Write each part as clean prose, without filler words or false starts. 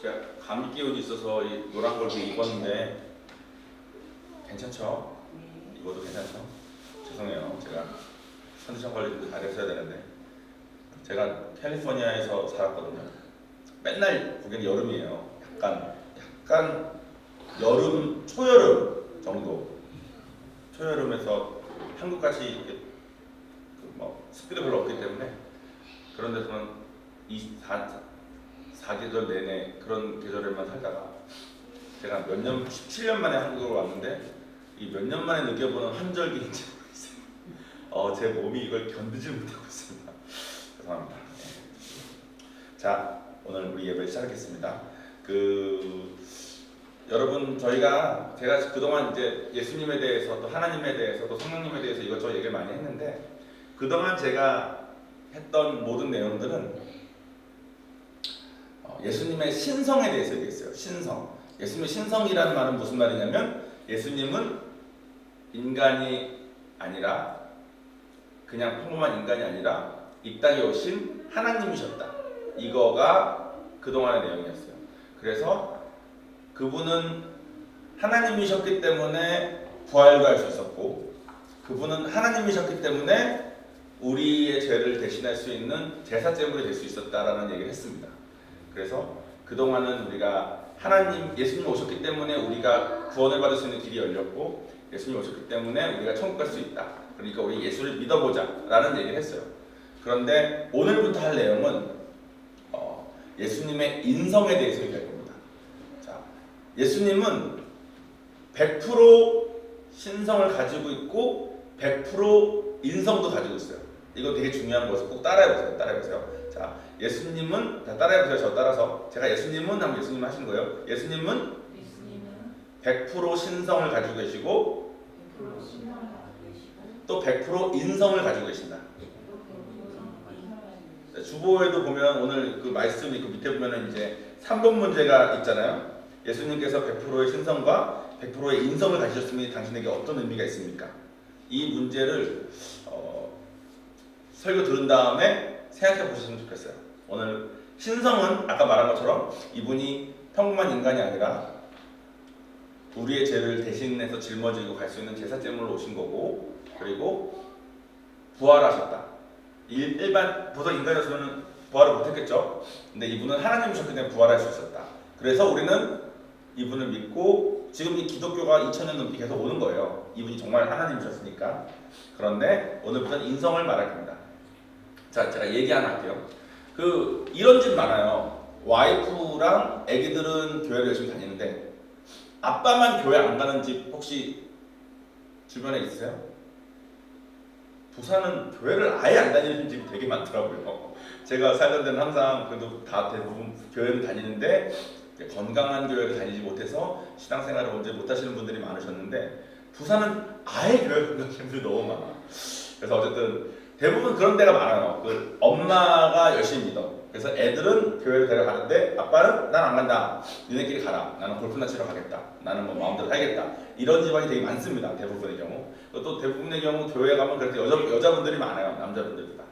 제가 감기 기운이 있어서 이 노란 걸 입었는데 괜찮죠? 입어도 괜찮죠? 죄송해요. 제가 컨디션 관리도 잘했어야 되는데 제가 캘리포니아에서 살았거든요. 맨날 거기는 여름이에요. 약간 여름, 초여름 정도. 초여름에서 한국같이 뭐 습기도 별로 없기 때문에 그런 데서는 4계절 내내 그런 계절에만 살다가 제가 몇 년, 17년 만에 한국으로 왔는데 이 몇 년 만에 느껴보는 환절기 있어요. 제 몸이 이걸 견디지 못하고 있습니다. 죄송합니다. 자, 오늘 우리 예배 시작하겠습니다. 여러분 제가 그동안 이제 예수님에 대해서 또 하나님에 대해서 또 성령님에 대해서 이것저것 얘기를 많이 했는데 그동안 제가 했던 모든 내용들은 예수님의 신성에 대해서 얘기했어요. 신성. 예수님의 신성이라는 말은 무슨 말이냐면 예수님은 인간이 아니라 그냥 평범한 인간이 아니라 이 땅에 오신 하나님이셨다. 이거가 그동안의 내용이었어요. 그래서 그분은 하나님이셨기 때문에 부활도 할 수 있었고 그분은 하나님이셨기 때문에 우리의 죄를 대신할 수 있는 제사제물이 될 수 있었다라는 얘기를 했습니다. 그래서 그동안은 우리가 예수님 오셨기 때문에 우리가 구원을 받을 수 있는 길이 열렸고 예수님 오셨기 때문에 우리가 천국 갈 수 있다. 그러니까 우리 예수를 믿어보자 라는 얘기를 했어요. 그런데 오늘부터 할 내용은 예수님의 인성에 대해서 얘기할 겁니다. 자, 예수님은 100% 신성을 가지고 있고 100% 인성도 가지고 있어요. 이거 되게 중요한 거여서 꼭 따라해보세요. 자, 예수님은 따라해보세요. 저 따라서 제가 예수님은 하면 예수님 하시는 거예요. 예수님은 100% 신성을 가지고 계시고 또 100% 인성을 가지고 계신다. 주보에도 보면 오늘 그 말씀이 그 밑에 보면은 이제 3번 문제가 있잖아요. 예수님께서 100%의 신성과 100%의 인성을 가지셨으니 당신에게 어떤 의미가 있습니까? 이 문제를 설교 들은 다음에 생각해 보셨으면 좋겠어요. 오늘 신성은 아까 말한 것처럼 이분이 평범한 인간이 아니라 우리의 죄를 대신해서 짊어지고 갈 수 있는 제사제물로 오신 거고 그리고 부활하셨다. 보통 인간이었으면 부활을 못했겠죠. 근데 이분은 하나님이셨기 때문에 부활할 수 있었다. 그래서 우리는 이분을 믿고 지금 이 기독교가 2000년 넘게 계속 오는 거예요. 이분이 정말 하나님이셨으니까. 그런데 오늘부터는 인성을 말할 겁니다. 자, 제가 얘기 하나 할게요. 이런 집 많아요. 와이프랑 애기들은 교회를 열심히 다니는데 아빠만 교회 안 가는 집 혹시 주변에 있으세요? 부산은 교회를 아예 안 다니는 집이 되게 많더라고요. 제가 살던 데는 항상 그래도 다 대부분 교회는 다니는데 건강한 교회를 다니지 못해서 신앙생활을 언제 못하시는 분들이 많으셨는데 부산은 아예 교회를 안 가시는 분들이 너무 많아. 그래서 어쨌든 대부분 그런 데가 많아요. 엄마가 열심히 믿어. 그래서 애들은 교회를 데려가는데 아빠는 난 안 간다. 니네끼리 가라. 나는 골프나 치러 가겠다. 나는 뭐 마음대로 살겠다. 이런 집안이 되게 많습니다. 대부분의 경우. 또 대부분의 경우 교회 가면 그래도 여자분들이 많아요. 남자분들보다.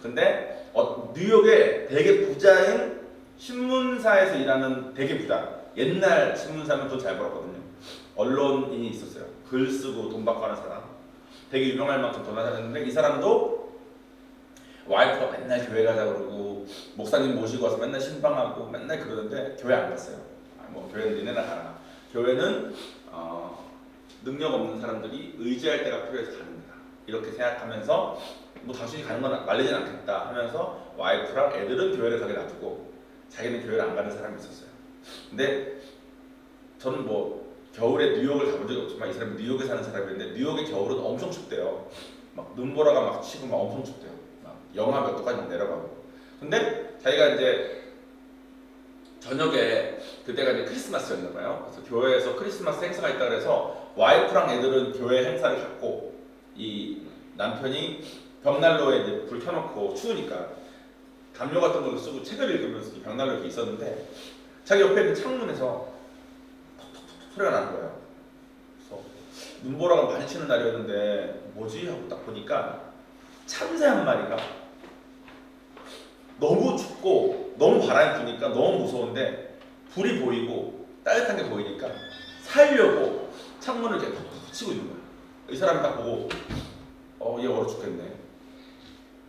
근데 뉴욕에 되게 부자인 신문사에서 일하는 되게 부자. 옛날 신문사면 돈 잘 벌었거든요. 언론인이 있었어요. 글 쓰고 돈 받고 하는 사람. 되게 유명할 만큼 돈 하셨는데 이 사람도 와이프가 맨날 교회 가자 그러고 목사님 모시고 와서 맨날 신방하고 맨날 그러는데 교회 안 갔어요. 뭐 교회는 니네나 가라. 교회는 능력 없는 사람들이 의지할 때가 필요해서 가는 거다. 이렇게 생각하면서 뭐 당신이 가는 건 말리진 않겠다 하면서 와이프랑 애들은 교회를 가게 놔두고 자기는 교회를 안 가는 사람이 있었어요. 근데 저는 뭐 겨울에 뉴욕을 가본 적이 없지만 이 사람이 뉴욕에 사는 사람이었는데 뉴욕의 겨울은 엄청 춥대요. 막 눈보라가 막 치고 막 엄청 춥대요. 영하 몇 도까지 막 내려가고. 근데 자기가 이제 저녁에 그때가 이제 크리스마스였나 봐요. 그래서 교회에서 크리스마스 행사가 있다 그래서 와이프랑 애들은 교회 행사를 갔고 이 남편이 벽난로에 이제 불 켜놓고 추우니까 담요 같은 걸로 쓰고 책을 읽으면서 벽난로에 이렇게 있었는데 자기 옆에 있는 창문에서 톡톡톡 소리가 나는 거예요. 그래서 눈보라가 많이 치는 날이었는데 뭐지 하고 딱 보니까 참새 한 마리가 너무 춥고 너무 바람이 부니까 너무 무서운데 불이 보이고 따뜻한 게 보이니까 살려고 창문을 이렇게 톡톡 치고 있는 거야. 이 사람이 딱 보고 얘 얼어 죽겠네.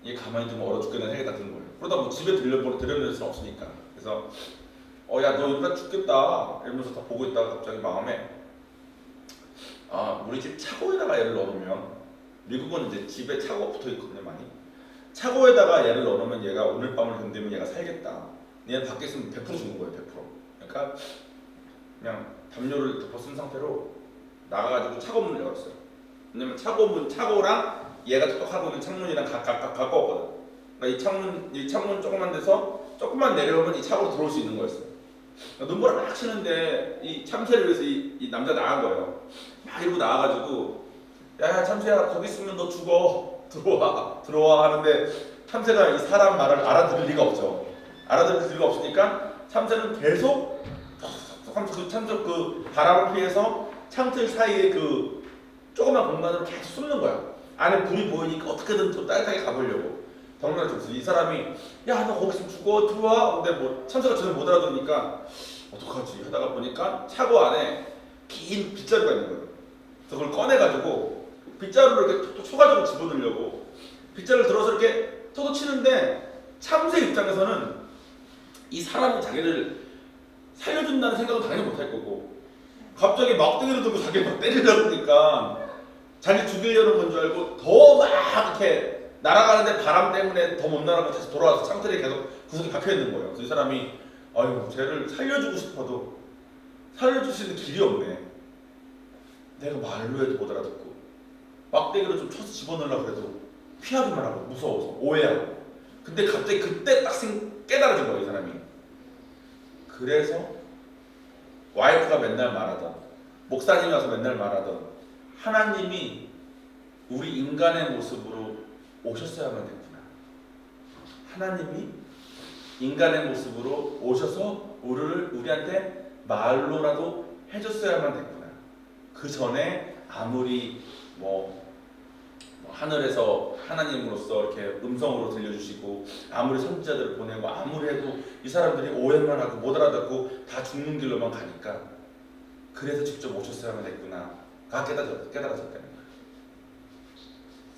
얘 가만히 좀 얼어 죽겠네 생각이 딱 드는 거예요. 그러다 뭐 집에 들여낼 수는 없으니까. 그래서 야 너 이러다 죽겠다 이러면서 다 보고 있다가 갑자기 마음에 우리 집 차고에다가 얘를 넣어놓으면, 미국은 이제 집에 차고가 붙어 있거든요 많이. 차고에다가 얘를 넣어놓으면 얘가 오늘 밤을 견디면 얘가 살겠다. 얘는 밖에 있으면 100% 죽는 거예요. 100%. 그러니까 그냥 담요를 덮어 쓴 상태로 나가가지고 차고 문을 열었어요. 왜냐면 차고랑 얘가 톡톡하고 있는 창문이랑 가까웠거든. 그러니까 이 창문 조그만 데서 조금만 내려오면 이 차고로 들어올 수 있는 거였어요. 그러니까 눈보라 막 치는데 이 참새를 위해서 이 남자 나간 거예요. 막 이러고 나와가지고 야 참새야 거기 있으면 너 죽어 들어와 하는데 참새가 이 사람 말을 알아들을 리가 없죠. 알아들을 리가 없으니까 참새는 계속 그 바람을 피해서 창틀 사이에 그 조그만 공간으로 계속 숨는 거야. 안에 불이 보이니까 어떻게든 좀 따뜻하게 가보려고. 정말 좋았어. 이 사람이 야 너 거기 있으면 죽어 들어와. 근데 뭐 참새가 전혀 못 알아들으니까 어떡하지 하다가 보니까 차고 안에 긴 빗자루가 있는 거예요. 그래서 그걸 꺼내가지고 빗자루를 이렇게 톡톡 쳐가지고 집어넣으려고 빗자루를 들어서 이렇게 톡톡 치는데, 참새 입장에서는 이 사람이 자기를 살려준다는 생각은 당연히 못할 거고, 갑자기 막대기를 들고 자기를 막 때리려고 하니까 자기 죽이려는 건 줄 알고 더 막 이렇게 날아가는데 바람 때문에 더 못 날아가고 다시 돌아와서 창틀에 계속 구석에 박혀있는 거예요. 그래서 이 사람이 아유 쟤를 살려주고 싶어도 살려줄 수 있는 길이 없네. 내가 말로 해도 못 알아듣고 막대기로 좀 쳐서 집어넣으려고 해도 피하기만 하고 무서워서 오해하고. 근데 갑자기 그때 딱 깨달아진 거예요 이 사람이. 그래서 와이프가 맨날 말하던, 목사님이 와서 맨날 말하던, 하나님이 우리 인간의 모습으로 오셨어야만 됐구나. 하나님이 인간의 모습으로 오셔서 우리한테 말로라도 해줬어야만 됐구나. 그 전에 아무리 하늘에서 하나님으로서 이렇게 음성으로 들려주시고 아무리 선지자들을 보내고 아무리 해도 이 사람들이 오해만 하고 못 알아듣고 다 죽는 길로만 가니까 그래서 직접 오셨어야만 됐구나가 깨달아졌다는 거예요.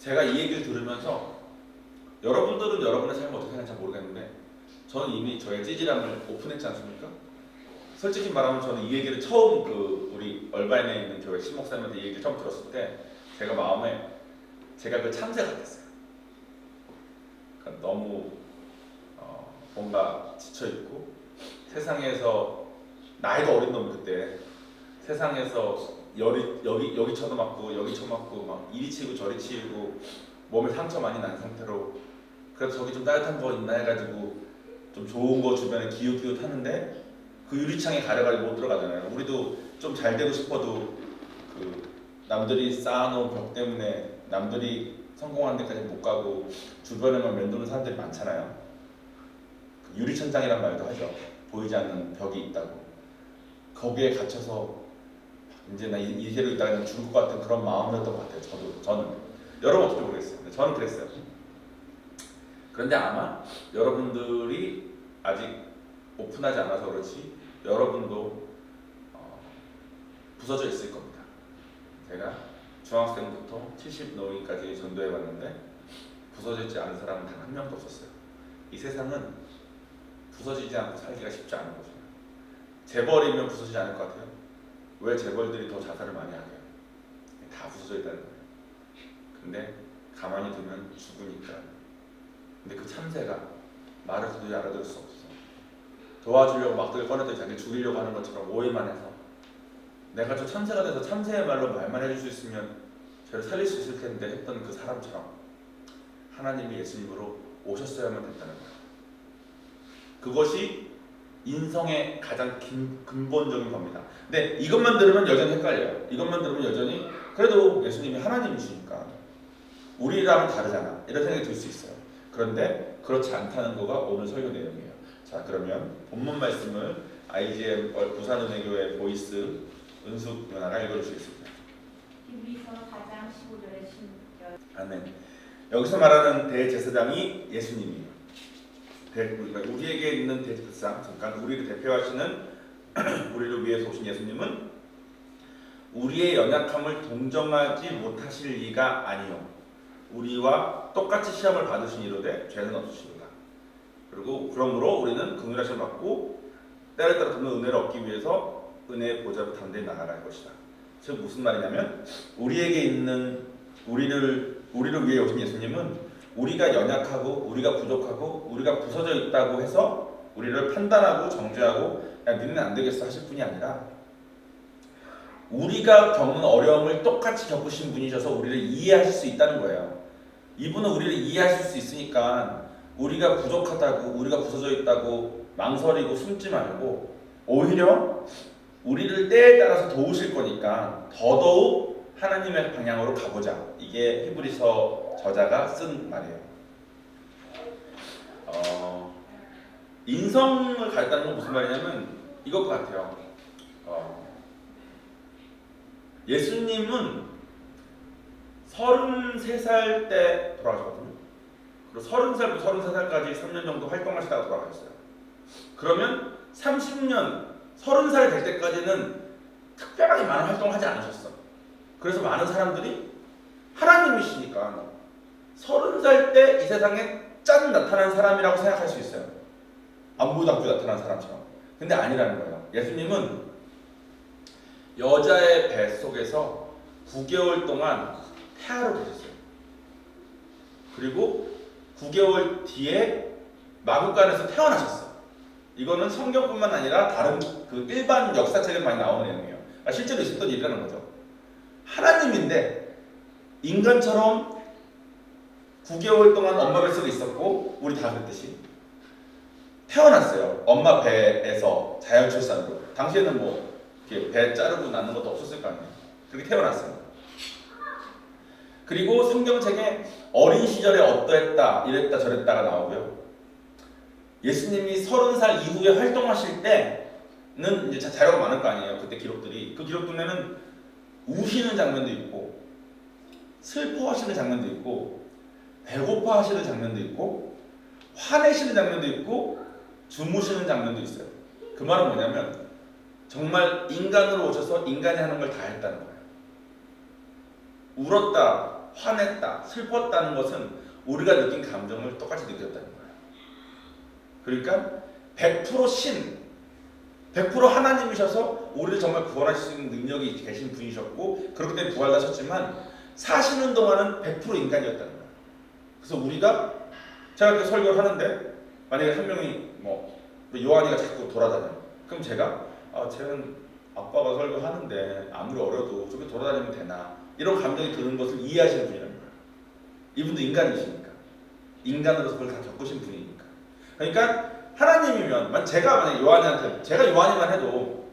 제가 이 얘기를 들으면서 여러분들은 여러분의 삶을 어떻게 하는지 잘 모르겠는데 저는 이미 저의 찌질함을 오픈했지 않습니까? 솔직히 말하면 저는 이 얘기를 처음 우리 얼바인에 있는 교회 신목사님한테 이 얘기를 처음 들었을 때 제가 마음에 제가 그 참새 같았어요. 그러니까 너무 뭔가 지쳐있고 세상에서 나이가 어린 놈 그때 세상에서 여기 쳐맞고 여기 쳐맞고 막 이리 치고 저리 치고 몸에 상처 많이 난 상태로 그래서 저기 좀 따뜻한 거 있나 해가지고 좀 좋은 거 주변에 기웃기웃 하는데 그 유리창에 가려가지고 못 들어가잖아요. 우리도 좀 잘 되고 싶어도 그 남들이 쌓아놓은 벽 때문에 남들이 성공하는 데까지 못 가고 주변에만 맴도는 사람들이 많잖아요. 그 유리천장이란 말도 하죠. 보이지 않는 벽이 있다고. 거기에 갇혀서 이제 나 이대로 있다가 죽을 것 같은 그런 마음이었던 것 같아요. 저는 여러분 어떻게 모르겠어요. 근데 저는 그랬어요. 그런데 아마 여러분들이 아직 오픈하지 않아서 그렇지 여러분도 부서져 있을 겁니다. 제가 중학생부터 70 노인까지 전도해 봤는데 부서져 있지 않은 사람은 단 한 명도 없었어요. 이 세상은 부서지지 않고 살기가 쉽지 않은 거죠. 재벌이면 부서지지 않을 것 같아요. 왜 재벌들이 더 자살을 많이 하게요? 다 부서져 있다는 거예요. 근데 가만히 두면 죽으니까. 근데 그 참새가 말을 도저히 알아들을 수 없어. 도와주려고 막대기를 꺼내더니 자기 죽이려고 하는 것처럼 오해만 해서 내가 저 참새가 돼서 참새의 말로 말만 해줄 수 있으면 저를 살릴 수 있을 텐데 했던 그 사람처럼 하나님이 예수님으로 오셨어야만 됐다는 거예요. 그것이 인성의 가장 근본적인 겁니다. 근데 이것만 들으면 여전히 헷갈려요. 이것만 들으면 여전히 그래도 예수님이 하나님이시니까 우리랑은 다르잖아 이런 생각이 들 수 있어요. 그런데 그렇지 않다는 거가 오늘 설교 내용이에요. 자, 그러면 본문 말씀을 IGM 부산은혜교회 보이스 은숙 누나가 읽어주시겠습니다. 히브리서 4장 15절에 16절. 아멘. 여기서 말하는 대제사장이 예수님이에요. 우리에게 있는 대제사장, 잠깐 우리를 대표하시는 우리를 위해서 오신 예수님은 우리의 연약함을 동정하지 못하실 리가 아니요 우리와 똑같이 시험을 받으신 이로되 죄는 없으시도다. 그리고 그러므로 우리는 긍휼하심을 받고 때를 따라 돕는 은혜를 얻기 위해서 은혜의 보좌로 담대히 나아갈 할 것이다. 즉 무슨 말이냐면 우리에게 있는 우리를 위해 오신 예수님은 우리가 연약하고 우리가 부족하고 우리가 부서져 있다고 해서 우리를 판단하고 정죄하고 야 니는 안 되겠어 하실 분이 아니라 우리가 겪는 어려움을 똑같이 겪으신 분이셔서 우리를 이해하실 수 있다는 거예요. 이분은 우리를 이해하실 수 있으니까 우리가 부족하다고 우리가 부서져 있다고 망설이고 숨지 말고 오히려 우리를 때에 따라서 도우실 거니까 더더욱 하나님의 방향으로 가보자. 이게 히브리서 저자가 쓴 말이에요. 인성을 가졌다는 건 무슨 말이냐면 이것과 같아요. 예수님은 33살 때 돌아가셨거든요. 그리고 30살부터 33살까지 3년 정도 활동하시다가 돌아가셨어요. 그러면 30년, 30살 될 때까지는 특별하게 많은 활동을 하지 않으셨어. 그래서 많은 사람들이 하나님이시니까 30살 때 이 세상에 짠 나타난 사람이라고 생각할 수 있어요. 안보답게 나타난 사람처럼. 근데 아니라는 거예요. 예수님은 여자의 배 속에서 9개월 동안 태아로 계셨어요. 그리고 9개월 뒤에 마구간에서 태어나셨어요. 이거는 성경뿐만 아니라 다른 그 일반 역사책에 많이 나오는 내용이에요. 실제로 있었던 일이라는 거죠. 하나님인데 인간처럼 9개월 동안 엄마 뱃속에 있었고 우리 다 그랬듯이 태어났어요. 엄마 배에서 자연 출산으로. 당시에는 뭐 이렇게 배 자르고 낳는 것도 없었을 거 아니에요. 그렇게 태어났어요. 그리고 성경책에 어린 시절에 어떠했다, 이랬다, 저랬다가 나오고요. 예수님이 30살 이후에 활동하실 때는 이제 자료가 많을 거 아니에요. 그때 기록들이. 그 기록 중에는 우시는 장면도 있고, 슬퍼하시는 장면도 있고, 배고파하시는 장면도 있고, 화내시는 장면도 있고, 주무시는 장면도 있어요. 그 말은 뭐냐면 정말 인간으로 오셔서 인간이 하는 걸 다 했다는 거예요. 울었다, 화냈다, 슬펐다는 것은 우리가 느낀 감정을 똑같이 느꼈다는 거예요. 그러니까 100% 신, 100% 하나님이셔서 우리를 정말 구원하실 수 있는 능력이 계신 분이셨고 그렇기 때문에 부활하셨지만 사시는 동안은 100% 인간이었다는 거예요. 그래서 우리가 제가 이렇게 설교를 하는데 만약에 한 명이 뭐 요한이가 자꾸 돌아다녀요. 그럼 제가 쟤는 아빠가 설교하는데 아무리 어려도 저렇게 돌아다니면 되나 이런 감정이 드는 것을 이해하시는 분이라는 거예요. 이분도 인간이시니까 인간으로서 그걸 다 겪으신 분이니까. 그러니까 하나님이면 제가 만약에 요한이한테 제가 요한이만 해도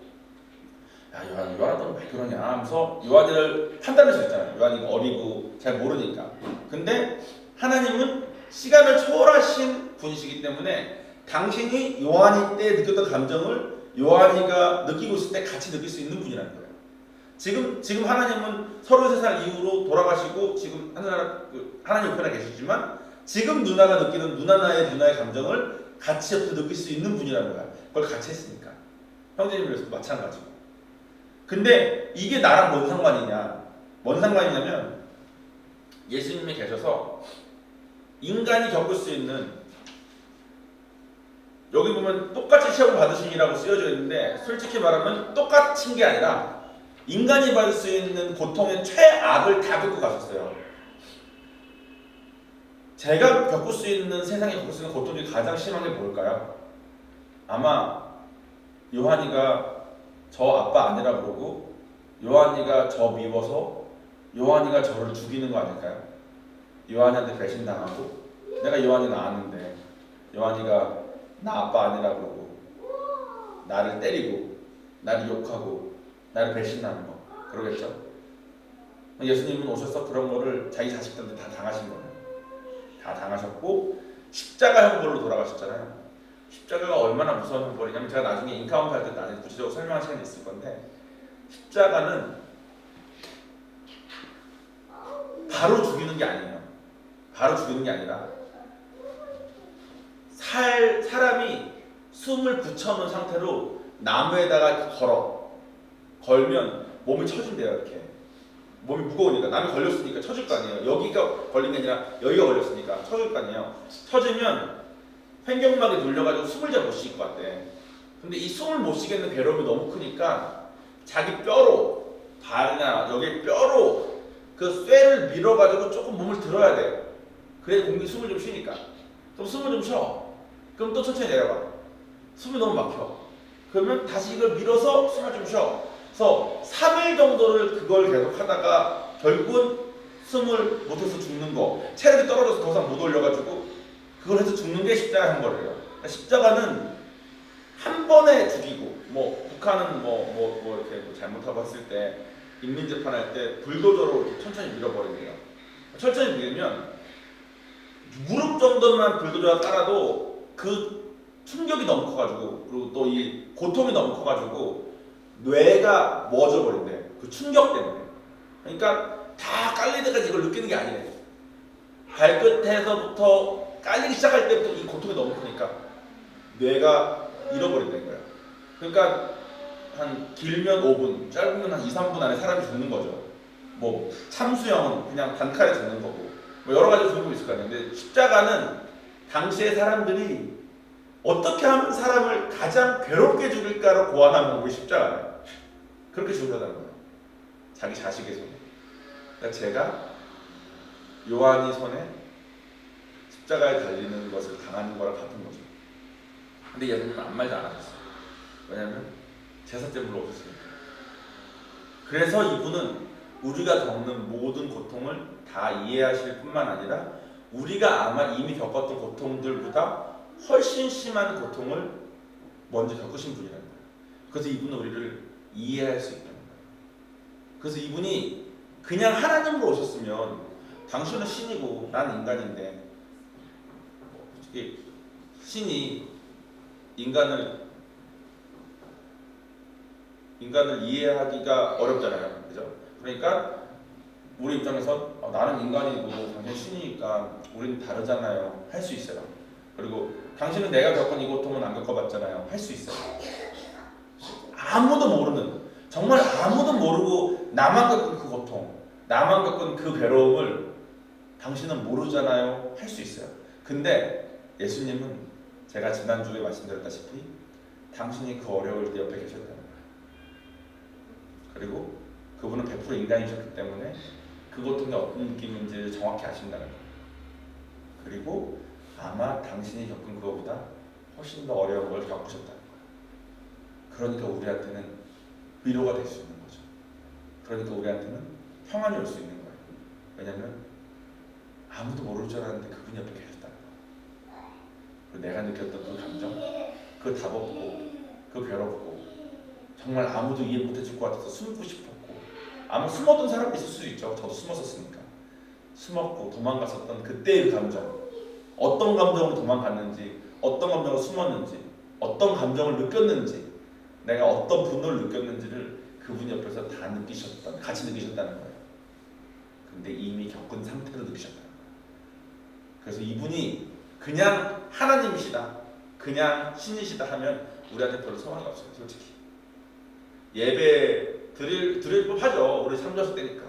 야 요한아 너는 왜 그러냐 하면서 요한이를 판단할 수 있잖아요. 요한이가 어리고 잘 모르니까. 근데 하나님은 시간을 초월하신 분이시기 때문에 당신이 요한이 때 느꼈던 감정을 요한이가 느끼고 있을 때 같이 느낄 수 있는 분이라는 거예요. 지금 하나님은 33살 이후로 돌아가시고 지금 하나님 옆에 계시지만 지금 누나가 느끼는 누나의 감정을 같이 옆에서 느낄 수 있는 분이라는 거야. 그걸 같이 했으니까. 형제님 그래서 마찬가지고. 근데 이게 나랑 뭔 상관이냐? 뭔 상관이냐면 예수님이 계셔서 인간이 겪을 수 있는 여기 보면 똑같이 시험을 받으시니라고 쓰여져 있는데 솔직히 말하면 똑같은 게 아니라 인간이 받을 수 있는 고통의 최악을 다 겪고 가셨어요. 제가 겪을 수 있는 세상에 겪을 수 있는 고통 중에 가장 심한 게 뭘까요? 아마 요한이가 저 아빠 아니라 그러고 요한이가 저 미워서 요한이가 저를 죽이는 거 아닐까요? 요한이한테 배신당하고 내가 요한이 낳았는데 요한이가 나 아빠 아니라 그러고 나를 때리고 나를 욕하고 나를 배신하는 거 그러겠죠? 예수님은 오셔서 그런 거를 자기 자식들한테 다 당하신 거예요. 다 당하셨고 십자가 형벌로 돌아가셨잖아요. 십자가가 얼마나 무서운 형벌이냐면 제가 나중에 인카운트 할 때 나중에 구체적으로 설명할 시간이 있을 건데 십자가는 바로 죽이는 게 아니에요. 바로 죽이는 게 아니라 사람이 숨을 붙여놓은 상태로 나무에다가 걸면 몸이 처진대요. 이렇게 몸이 무거우니까 남이 걸렸으니까 처질 거 아니에요. 여기가 걸린 게 아니라 여기가 걸렸으니까 처질 거 아니에요. 처지면 횡격막이 눌려가지고 숨을 잘 못 쉴 것 같대. 근데 이 숨을 못 쉬겠는 괴로움이 너무 크니까 자기 뼈로 발이나 여기 뼈로 그 쇠를 밀어가지고 조금 몸을 들어야 돼요. 그래야 공기 숨을 좀 쉬니까. 그럼 숨을 좀 쉬어. 그럼 또 천천히 내려가. 숨이 너무 막혀. 그러면 다시 이걸 밀어서 숨을 좀 쉬어. 그래서 3일 정도를 그걸 계속 하다가 결국은 숨을 못해서 죽는 거. 체력이 떨어져서 더 이상 못 올려가지고 그걸 해서 죽는 게 십자가 한 거래요. 그러니까 십자가는 한 번에 죽이고, 뭐 북한은 이렇게 잘못하고 했을 때 인민재판할 때 불도저로 이렇게 천천히 밀어버린대요. 천천히 밀면 무릎 정도만 불도저가 깔아도 그 충격이 너무 커가지고, 그리고 또 이 고통이 너무 커가지고 뇌가 멎어버린대. 그 충격 때문에. 그러니까 다 깔릴 때까지 이걸 느끼는 게 아니래. 발끝에서부터 깔리기 시작할 때부터 이 고통이 너무 크니까 뇌가 잃어버린다는 거야. 그러니까 한 길면 5분, 짧으면 한 2, 3분 안에 사람이 죽는 거죠. 뭐 참수형은 그냥 단칼에 죽는 거고, 뭐 여러 가지 죽는 거 있을 거 아니에요. 근데 십자가는 당시의 사람들이 어떻게 하면 사람을 가장 괴롭게 죽일까로 고안하는 게 십자가예요. 그렇게 죽으려는 거예요. 자기 자식의 손에. 그러니까 제가 요한이 손에 십자가에 달리는 것을 당하는 거랑 같은 거죠. 근데 예수님은 아무 말도 안 하셨어요. 왜냐하면 제사 때 물어보셨으니까. 그래서 이분은 우리가 겪는 모든 고통을 다 이해하실 뿐만 아니라 우리가 아마 이미 겪었던 고통들보다 훨씬 심한 고통을 먼저 겪으신 분이라는 거예요. 그래서 이분은 우리를 이해할 수 있다는 거예요. 그래서 이분이 그냥 하나님으로 오셨으면 당신은 신이고 나는 인간인데, 솔직히 신이 인간을 이해하기가 어렵잖아요. 그죠? 그러니까 우리 입장에서 나는 인간이고 당신은 신이니까 우리는 다르잖아요. 할 수 있어요. 그리고 당신은 내가 겪은 이 고통은 안 겪어봤잖아요. 할 수 있어요. 아무도 모르는, 정말 아무도 모르고 나만 겪은 그 고통, 나만 겪은 그 괴로움을 당신은 모르잖아요. 할 수 있어요. 근데 예수님은 제가 지난주에 말씀드렸다시피 당신이 그 어려울 때 옆에 계셨다는 거예요. 그리고 그분은 100% 인간이셨기 때문에 그 고통이 어떤 느낌인지 정확히 아신다는 거예요. 그리고 아마 당신이 겪은 그거보다 훨씬 더 어려운 걸 겪으셨다는 거예요. 그러니까 우리한테는 위로가 될 수 있는 거죠. 그러니까 우리한테는 평안이 올 수 있는 거예요. 왜냐하면 아무도 모를 줄 알았는데 그분이 옆에 계셨다는 거예요. 그리고 내가 느꼈던 그 감정, 그 답없고, 그 괴롭고, 정말 아무도 이해 못해줄 것 같아서 숨고 싶었고, 아마 숨었던 사람도 있을 수 있죠. 저도 숨었었으니까. 숨었고 도망갔었던 그때의 감정, 어떤 감정으로 도망갔는지, 어떤 감정으로 숨었는지, 어떤 감정을 느꼈는지, 내가 어떤 분노를 느꼈는지를 그분이 옆에서 다 같이 느끼셨다는 거예요. 근데 이미 겪은 상태로 느끼셨다는 거예요. 그래서 이분이 그냥 하나님이시다, 그냥 신이시다 하면 우리한테 별로 소망이 없어요. 솔직히 예배 드릴 법하죠. 우리 참조하실 때니까,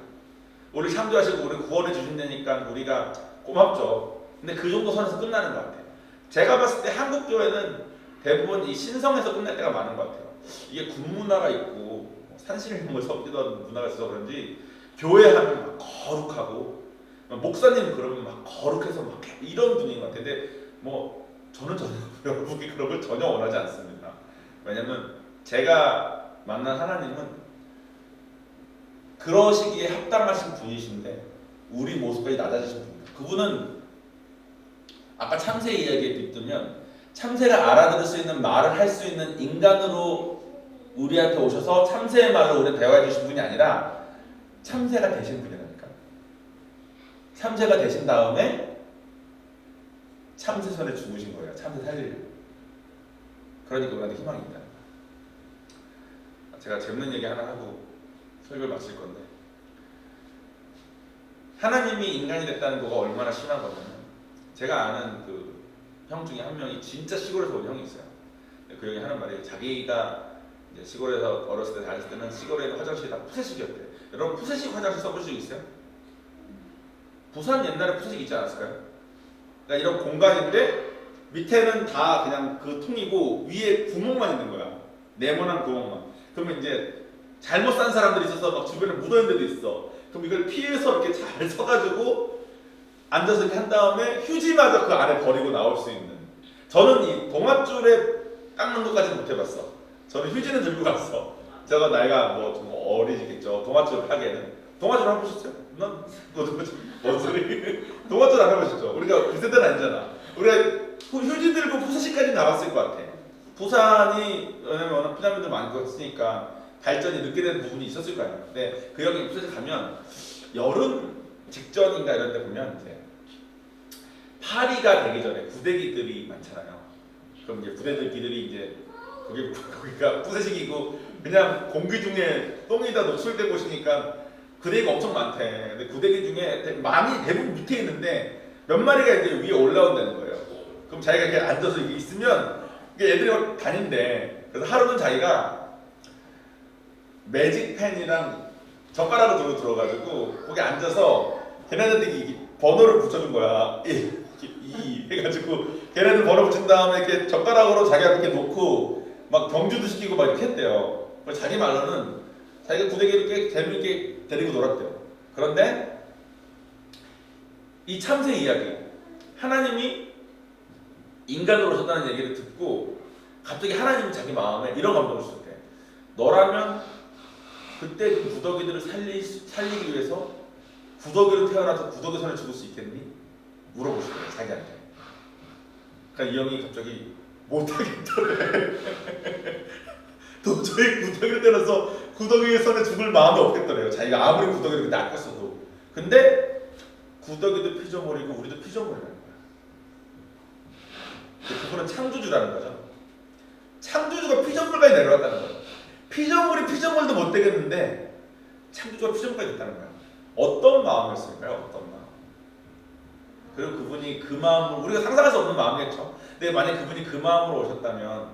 우리 참조하시고 우리 구원해 주신다니까 우리가 고맙죠. 근데 그 정도 선에서 끝나는 것 같아요. 제가 봤을 때 한국 교회는 대부분 이 신성에서 끝날 때가 많은 것 같아요. 이게 군문화가 있고 산신령을 섞기도 하는 문화가 있어서 그런지 교회 하면 막 거룩하고, 목사님 그러면 막 거룩해서 막 이런 분위기인 것 같아요. 근데 뭐 저는 여러분이 그런 걸 전혀 원하지 않습니다. 왜냐면 제가 만난 하나님은 그러시기에 합당하신 분이신데 우리 모습까지 낮아지신 분입니다. 그분은 아까 참새 이야기에 빗두면 참새가 알아들을 수 있는 말을 할 수 있는 인간으로 우리한테 오셔서 참새의 말로 우리 대화해 주신 분이 아니라 참새가 되신 분이라니까. 참새가 되신 다음에 참새 손에 죽으신 거예요. 참새 살리려고. 그러니까 우리한테 희망이 있다. 제가 재밌는 얘기 하나 하고 설교를 마칠 건데, 하나님이 인간이 됐다는 거가 얼마나 심한 거냐면, 제가 아는 그 형 중에 한 명이 진짜 시골에서 온 형이 있어요. 그 형이 하는 말이, 자기가 이제 시골에서 어렸을 때 다녔을 때는 시골에 있는 화장실이 다 푸세식이었대. 여러분 푸세식 화장실 써본 적 있어요? 부산 옛날에 푸세식 있지 않았을까요? 그러니까 이런 공간인데 밑에는 다 그냥 그 통이고 위에 구멍만 있는 거야. 네모난 구멍만. 그러면 이제 잘못 산 사람들이 있어서 막 주변에 묻어있는 데도 있어. 그럼 이걸 피해서 이렇게 잘 서가지고 앉아서 이렇게 한 다음에 휴지마저 그 안에 버리고 나올 수 있는. 저는 이 동아줄에 닦는 것까지는 못 해봤어. 저는 휴지는 들고 갔어. 제가 나이가 뭐 좀 어리겠죠. 동아줄 하기에는. 동아줄 해보셨어요? 난 뭔 소리? 동아줄 안 해보셨죠? 우리가 그 세대는 아니잖아. 우리가 휴지 들고 푸세식까지 나갔을 것 같아. 부산이 왜냐면 워낙 피난민들 많고 했으니까 발전이 늦게 된 부분이 있었을 거예요. 근데 그 여기 푸세식 가면 여름 직전인가 이런 데 보면 이제 파리가 되기 전에 구데기들이 많잖아요. 그럼 이제 구데기들이 이제 거기가 푸세식이고 그냥 공기 중에 똥이 다 노출된 곳이니까 구데기가 엄청 많대. 근데 구데기 중에 많이 대부분 밑에 있는데 몇 마리가 이제 위에 올라온다는 거예요. 그럼 자기가 이렇게 앉아서 이렇게 있으면 이게 애들이 막 다닌대. 그래서 하루는 자기가 매직펜이랑 젓가락을 들고 들어가지고 거기 앉아서 걔네들이 번호를 붙여준 거야. 이 해가지고 걔네들 번호 붙인 다음에 이렇게 젓가락으로 자기가 이렇게 놓고 막 경주도 시키고 막 이렇게 했대요. 그래서 자기 말로는 자기가 구데기를 이렇게 재밌게 데리고 놀았대요. 그런데 이 참새 이야기, 하나님이 인간으로 오셨다는 얘기를 듣고 갑자기 하나님이 자기 마음에 이런 감동을 주셨대. 너라면 그때 그 구더기들을 살리기 위해서 구더기로 태어나서 구더기 손에 죽을 수 있겠니? 물어보시더래 자기한테. 그러니까 이 형이 갑자기 못하겠더래. 도저히 구더기로 태어나서 구더기 손에 죽을 마음이 없겠더래요. 자기가 아무리 구더기를 그때 아꼈어도. 근데 구더기도 피조물이고 우리도 피조물이라는 거야. 그분은 창조주라는 거죠. 창조주가 피조물까지 내려왔다는 거예요. 피조물이 피조물도 못 되겠는데 창조주가 피조물까지 됐다는 거예요. 어떤 마음이었을까요? 어떤 마음? 그리고 그분이 그 마음을 우리가 상상할 수 없는 마음이겠죠. 근데 만약 그분이 그 마음으로 오셨다면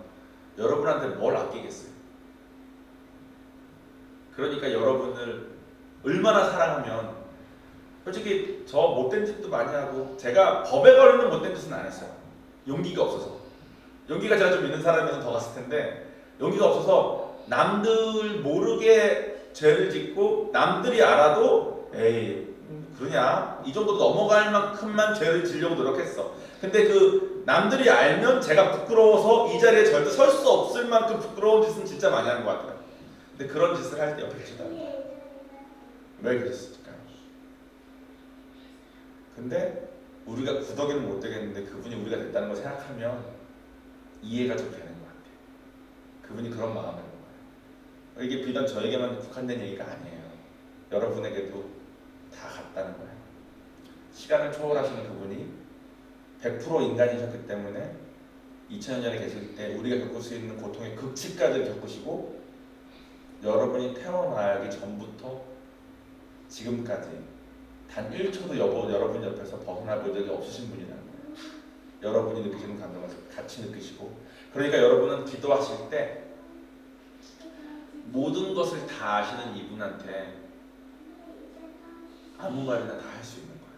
여러분한테 뭘 아끼겠어요? 그러니까 여러분을 얼마나 사랑하면 솔직히 저 못된 짓도 많이 하고 제가 법에 걸리는 못된 짓은 안 했어요. 용기가 없어서. 용기가 제가 좀 있는 사람이어서 더 갔을 텐데 용기가 없어서 남들 모르게 죄를 짓고 남들이 알아도 에이 그러냐 이 정도 넘어갈 만큼만 죄를 지려고 노력했어. 근데 그 남들이 알면 제가 부끄러워서 이 자리에 절대 설 수 없을 만큼 부끄러운 짓은 진짜 많이 하는 것 같아요. 근데 그런 짓을 할 때 옆에 계시다는 거예요. 왜 그랬을까요? 근데 우리가 구더기는 못 되겠는데 그분이 우리가 됐다는 걸 생각하면 이해가 좀 되는 것 같아요. 그분이 그런 마음인 거예요. 이게 비단 저에게만 국한된 얘기가 아니에요. 여러분에게도 다 같다는 거예요. 시간을 초월하시는 그분이 100% 인간이셨기 때문에 2000년 전에 계실 때 우리가 겪을 수 있는 고통의 극치까지 겪으시고 여러분이 태어나기 전부터 지금까지 단 1초도 여러분 옆에서 벗어나 본 적이 없으신 분이라는 거예요. 여러분이 느끼시는 감정을 같이 느끼시고 그러니까 여러분은 기도하실 때 모든 것을 다 아시는 이분한테 아무 말이나 다 할 수 있는 거예요.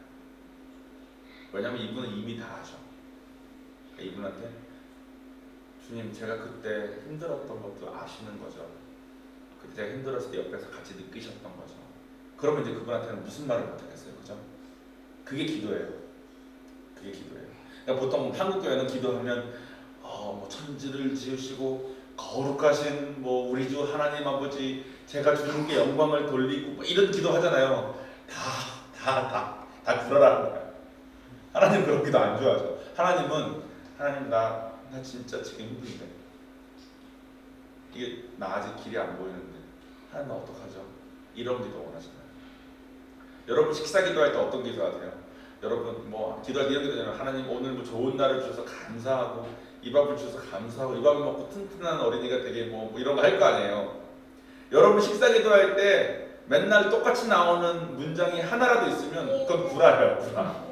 왜냐하면 이분은 이미 다 아셔. 그러니까 이분한테 주님 제가 그때 힘들었던 것도 아시는 거죠. 그때 제가 힘들었을 때 옆에서 같이 느끼셨던 거죠. 그러면 이제 그분한테는 무슨 말을 못하겠어요, 그죠? 그게 기도예요. 그게 기도예요. 그러니까 보통 한국 교회는 기도하면 뭐 천지를 지으시고 거룩하신 뭐 우리 주 하나님 아버지 제가 주님께 영광을 돌리고 뭐 이런 기도하잖아요. 다 구라라는 거야. 하나님 그런 기도 안 좋아하죠. 하나님 나 진짜 지금 힘든데 이게 나 아직 길이 안 보이는데 하나님 나 어떡하죠? 이런 기도 원하시나요? 여러분 식사 기도할 때 어떤 기도하세요? 여러분 뭐 기도할 때 이런 기도잖아요. 하나님 오늘 뭐 좋은 날을 주셔서 감사하고 이 밥을 주셔서 감사하고 이 밥을 먹고 튼튼한 어린이가 되게 뭐 이런 거 할 거 아니에요. 여러분 식사 기도할 때 맨날 똑같이 나오는 문장이 하나라도 있으면 그건 구라예요. 구라.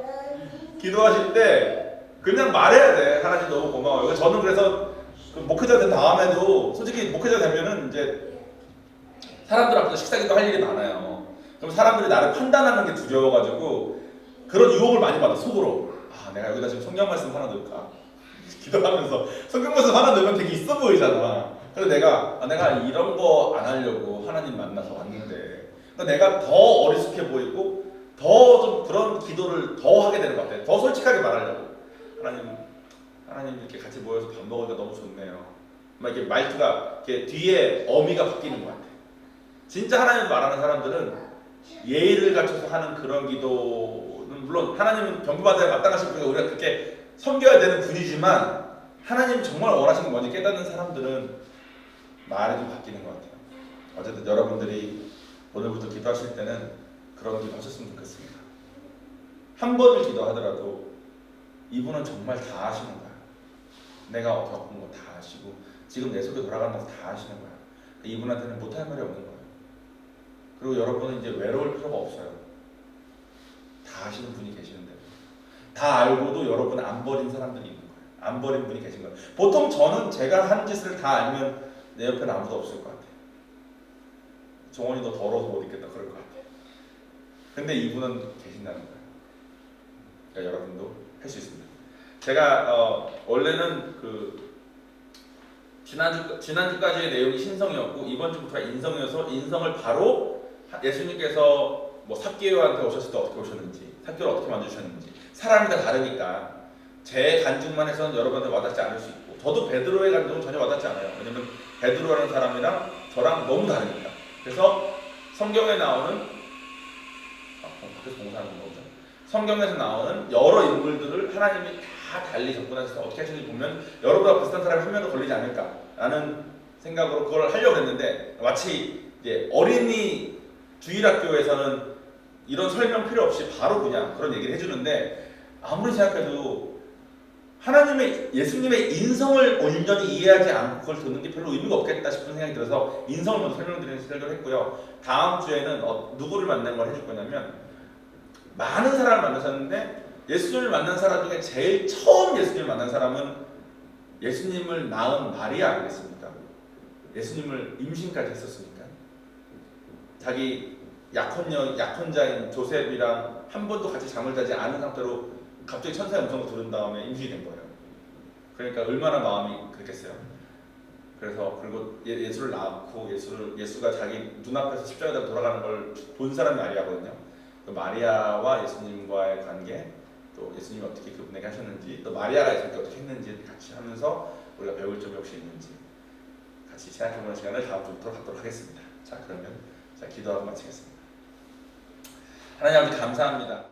기도하실 때 그냥 말해야 돼. 하나님 너무 고마워요. 저는 그래서 그 목회자 된 다음에도 솔직히 목회자 되면은 이제 사람들 앞에서 식사기도 할 일이 많아요. 그럼 사람들이 나를 판단하는 게 두려워가지고 그런 유혹을 많이 받아 속으로. 아 내가 여기다 지금 성경 말씀 하나 넣을까? 기도하면서 성경 말씀 하나 넣으면 되게 있어 보이잖아. 그래서 내가 이런 거 안 하려고 하나님 만나서 왔는데 그러니까 내가 더 어리숙해 보이고 더 좀 그런 기도를 더 하게 되는 것 같아. 더 솔직하게 말하려고. 하나님 이렇게 같이 모여서 밥 먹으니까 너무 좋네요. 막 이렇게 말투가 이렇게 뒤에 어미가 바뀌는 것 같아. 진짜 하나님 말하는 사람들은 예의를 갖춰서 하는 그런 기도는 물론 하나님은 경배받아야 마땅하신 분이고 우리가 그렇게 섬겨야 되는 분이지만 하나님 정말 원하시는 게 뭔지 깨닫는 사람들은 말이 좀 바뀌는 것 같아요. 어쨌든 여러분들이 오늘부터 기도하실 때는 그런 기도 하셨으면 좋겠습니다. 한 번을 기도하더라도 이분은 정말 다 아시는 거야. 내가 겪은 거 다 아시고 지금 내 속에 돌아가면서 다 아시는 거야. 이분한테는 못할 말이 없는 거예요. 그리고 여러분은 이제 외로울 필요가 없어요. 다 아시는 분이 계시는데 다 알고도 여러분 안 버린 사람들이 있는 거예요. 안 버린 분이 계신 거예요. 보통 저는 제가 한 짓을 다 알면 내 옆에는 아무도 없을 것 같아요. 종원이 너 더러워서 못 있겠다 그럴 것 같아요. 근데 이분은 계신다는 거예요. 그러니까 여러분도 할 수 있습니다. 제가 원래는 그 지난주까지의 내용이 신성이었고 이번 주부터가 인성이어서 인성을 바로 예수님께서 뭐 삭개오한테 오셨을 때 어떻게 오셨는지 삭개오를 어떻게 만드셨는지 사람이 다 다르니까 제 간증만 해서는 여러분한테 와닿지 않을 수 있고 저도 베드로의 간증은 전혀 와닿지 않아요. 왜냐면 베드로라는 사람이랑 저랑 너무 다르니까. 그래서 성경에 나오는 밖에서 공사하는 거죠. 성경에서 나오는 여러 인물들을 하나님이 다 달리 접근하셔서 어떻게 하시는지 보면 여러분과 비슷한 사람이 한 명도 걸리지 않을까라는 생각으로 그걸 하려고 했는데 마치 이제 어린이 주일학교에서는 이런 설명 필요 없이 바로 그냥 그런 얘기를 해주는데 아무리 생각해도 예수님의 인성을 온전히 이해하지 않고 그걸 듣는 게 별로 의미가 없겠다 싶은 생각이 들어서 인성을 먼저 설명드리는 설교를 했고요. 다음 주에는 누구를 만난 걸 해줄 거냐면 많은 사람을 만나셨는데 예수님을 만난 사람 중에 제일 처음 예수님을 만난 사람은 예수님을 낳은 마리아 아니겠습니까? 예수님을 임신까지 했었으니까 자기 약혼자인 조셉이랑 한 번도 같이 잠을 자지 않은 상태로 갑자기 천사의 음성을 들은 다음에 임신이 된 거예요. 그러니까 얼마나 마음이 그랬겠어요. 그래서 그리고 예수를 낳고 예수가 자기 눈앞에서 십자가에 돌아가는 걸 본 사람이 마리아거든요. 그 마리아와 예수님과의 관계, 또 예수님이 어떻게 그분에게 하셨는지, 또 마리아가 예수님께 어떻게 했는지 같이 하면서 우리가 배울 점이 혹시 있는지 같이 생각해보는 시간을 다음 주부터 갖도록 하겠습니다. 자 그러면 기도하고 마치겠습니다. 하나님 아버지 감사합니다.